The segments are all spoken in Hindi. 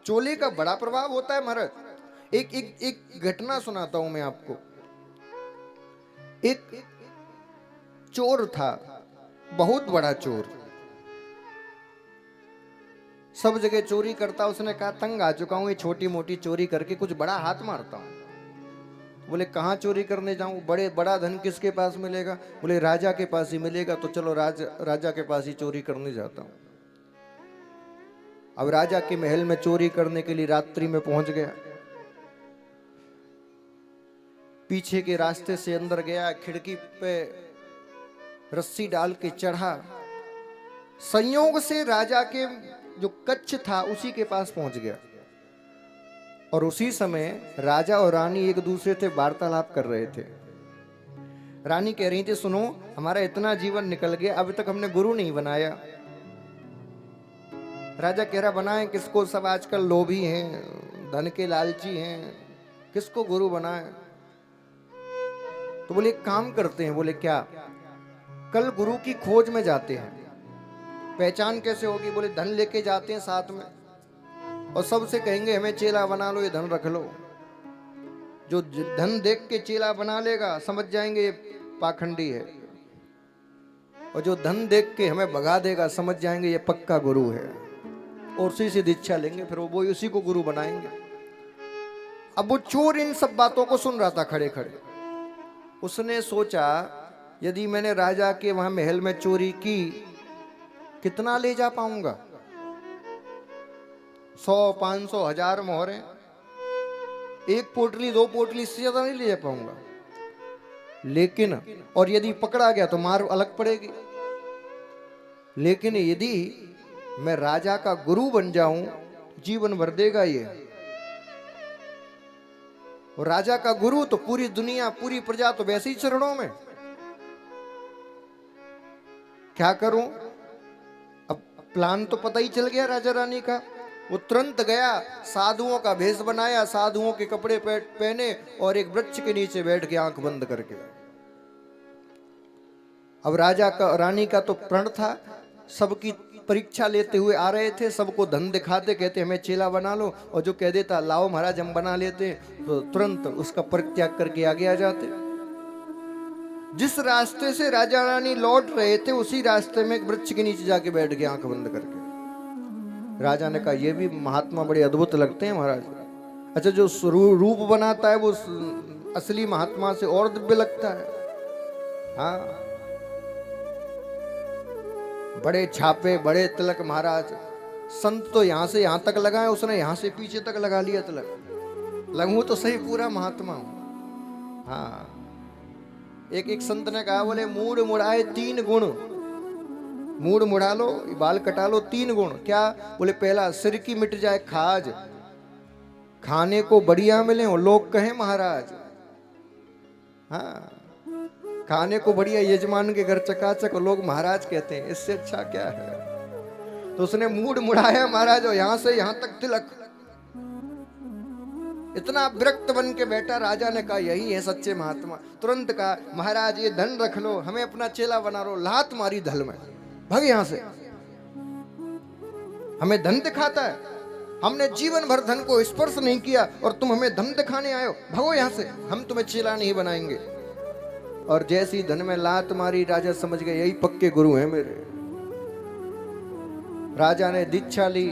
चोले का बड़ा प्रभाव होता है महाराज। एक एक एक घटना सुनाता हूं मैं आपको। एक चोर था, बहुत बड़ा चोर, सब जगह चोरी करता। उसने कहा तंग आ चुका हूं ये छोटी मोटी चोरी करके, कुछ बड़ा हाथ मारता हूं। बोले कहां चोरी करने जाऊं, बड़ा धन किसके पास मिलेगा? बोले राजा के पास ही मिलेगा। तो चलो राजा के पास ही चोरी करने जाता हूं। अब राजा के महल में चोरी करने के लिए रात्रि में पहुंच गया। पीछे के रास्ते से अंदर गया, खिड़की पे रस्सी डाल के चढ़ा। संयोग से राजा के जो कक्ष था उसी के पास पहुंच गया। और उसी समय राजा और रानी एक दूसरे से वार्तालाप कर रहे थे। रानी कह रही थी सुनो, हमारा इतना जीवन निकल गया, अभी तक हमने गुरु नहीं बनाया। राजा कह रहा बनाए किसको, सब आजकल लोभी हैं, धन के लालची हैं, किसको गुरु बनाए? तो बोले एक काम करते हैं। बोले क्या? कल गुरु की खोज में जाते हैं। पहचान कैसे होगी? बोले धन लेके जाते हैं साथ में, और सबसे कहेंगे हमें चेला बना लो, ये धन रख लो। जो धन देख के चेला बना लेगा समझ जाएंगे ये पाखंडी है, और जो धन देख के हमें भगा देगा समझ जाएंगे ये पक्का गुरु है, और उसी से दीक्षा लेंगे, फिर वो उसी को गुरु बनाएंगे। अब वो चोर इन सब बातों को सुन रहा था खड़े खड़े। उसने सोचा यदि मैंने राजा के वहां महल में चोरी की, कितना ले जा पाऊंगा? 100, 500, 1000 मोहरे, एक पोटली 2 पोटली से ज्यादा नहीं ले जा पाऊंगा। लेकिन और यदि पकड़ा गया तो मार अलग पड़ेगी। लेकिन यदि मैं राजा का गुरु बन जाऊं, जीवन भर देगा ये। और राजा का गुरु तो पूरी दुनिया, पूरी प्रजा तो वैसे ही चरणों में। क्या करूं? अब प्लान तो पता ही चल गया राजा रानी का। वो तुरंत गया, साधुओं का भेष बनाया, साधुओं के कपड़े पहने, और एक वृक्ष के नीचे बैठ के आंख बंद करके। अब राजा का रानी का तो प्रण था, सबकी परीक्षा लेते हुए आ रहे थे, सबको धन दिखाते, कहते हमें चेला बना लो, और जो कह देता लाओ महाराज हम बना लेते, तो तुरंत उसका परित्याग करके आगे आ जाते। जिस रास्ते से राजा रानी लौट रहे थे उसी रास्ते में एक वृक्ष के नीचे जाके बैठ गए आंख बंद करके। राजा ने कहा ये भी महात्मा बड़े अद्भुत लगते हैं महाराज। अच्छा, जो रूप बनाता है वो असली महात्मा से और दिव्य लगता है। हाँ, बड़े छापे, बड़े तिलक महाराज। संत तो यहां से यहां तक लगाए, उसने यहां से पीछे तक लगा लिया तिलक। लगूं तो सही पूरा महात्मा हूं। हाँ, एक संत ने कहा बोले मूड मुड़ाए 3 गुण, मूड मुड़ा लो, बाल कटा लो, 3 गुण। क्या? बोले पहला सिर की मिट जाए खाज, खाने को बढ़िया मिले और लोग कहें महाराज। हाँ, खाने को बढ़िया यजमान के घर चकाचक और लोग महाराज कहते हैं, इससे अच्छा क्या है? तो उसने मूड मुड़ाया महाराज, और यहां से यहां तक तिलक। इतना विरक्त बन के बैठा। राजा ने कहा यही है सच्चे महात्मा। तुरंत कहा महाराज ये धन रख लो, हमें अपना चेला बना लो। लात मारी धल में, भाग यहां से। हमें धन दिखाता है, हमने जीवन भर धन को स्पर्श नहीं किया और तुम हमें धन दिखाने आए हो, भागो यहां से, हम तुम्हें चेला नहीं बनाएंगे। और जैसी धन में लात मारी, राजा समझ गए यही पक्के गुरु हैं मेरे। राजा ने दीक्षा ली,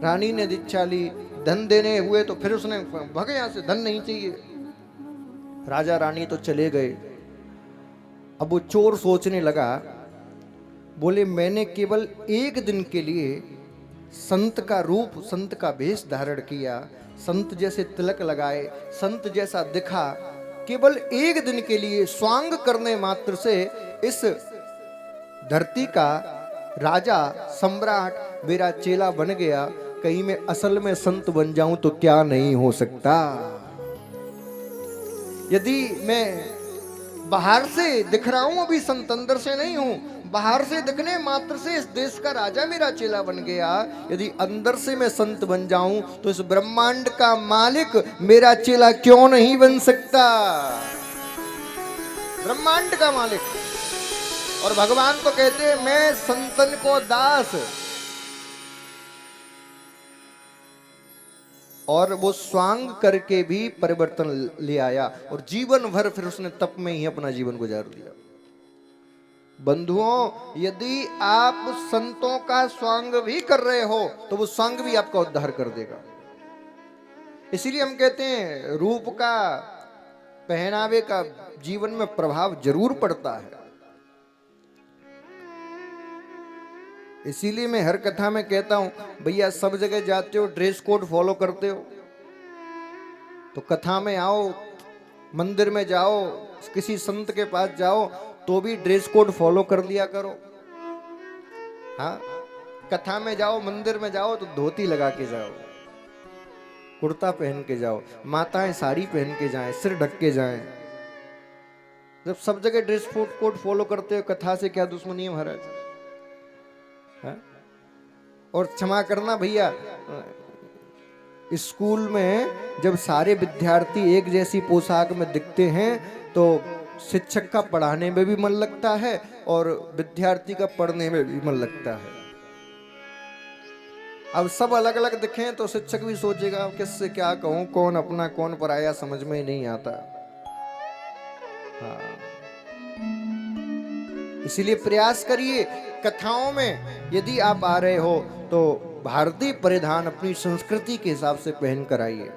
रानी ने दीक्षा ली, धन देने हुए तो फिर उसने भागे यहां से, धन नहीं चाहिए। राजा रानी तो चले गए। अब वो चोर सोचने लगा, बोले मैंने केवल 1 दिन के लिए संत का रूप, संत का भेष धारण किया, संत जैसे तिलक लगाए, संत जैसा दिखा, केवल 1 दिन के लिए स्वांग करने मात्र से इस धरती का राजा, सम्राट मेरा चेला बन गया। कहीं मैं असल में संत बन जाऊं तो क्या नहीं हो सकता? यदि मैं बाहर से दिख रहा हूं, अभी संत अंदर से नहीं हूं, बाहर से दिखने मात्र से इस देश का राजा मेरा चेला बन गया। यदि अंदर से मैं संत बन जाऊं तो इस ब्रह्मांड का मालिक मेरा चेला क्यों नहीं बन सकता? ब्रह्मांड का मालिक। और भगवान तो कहते हैं मैं संतन को दास। और वो स्वांग करके भी परिवर्तन ले आया और जीवन भर फिर उसने तप में ही अपना जीवन गुजार दिया। बंधुओं, यदि आप संतों का स्वांग भी कर रहे हो तो वो स्वांग भी आपका उद्धार कर देगा। इसीलिए हम कहते हैं रूप का, पहनावे का जीवन में प्रभाव जरूर पड़ता है। इसीलिए मैं हर कथा में कहता हूं, भैया सब जगह जाते हो ड्रेस कोड फॉलो करते हो, तो कथा में आओ, मंदिर में जाओ, किसी संत के पास जाओ तो भी ड्रेस कोड फॉलो कर लिया करो। हाँ, कथा में जाओ, मंदिर में जाओ तो धोती लगा के जाओ, कुर्ता पहन के जाओ, माताएं साड़ी पहन के जाएं, सिर ढक के जाएं। जब सब जगह ड्रेस कोड फॉलो करते हो, कथा से क्या दुश्मनी है महाराज? और क्षमा करना भैया, स्कूल में जब सारे विद्यार्थी एक जैसी पोशाक में दिखते हैं तो शिक्षक का पढ़ाने में भी मन लगता है और विद्यार्थी का पढ़ने में भी मन लगता है। अब सब अलग अलग दिखें तो शिक्षक भी सोचेगा किससे क्या कहूं, कौन अपना कौन पराया, समझ में ही नहीं आता। हाँ, इसीलिए प्रयास करिए, कथाओं में यदि आप आ रहे हो तो भारतीय परिधान अपनी संस्कृति के हिसाब से पहन कर आइए।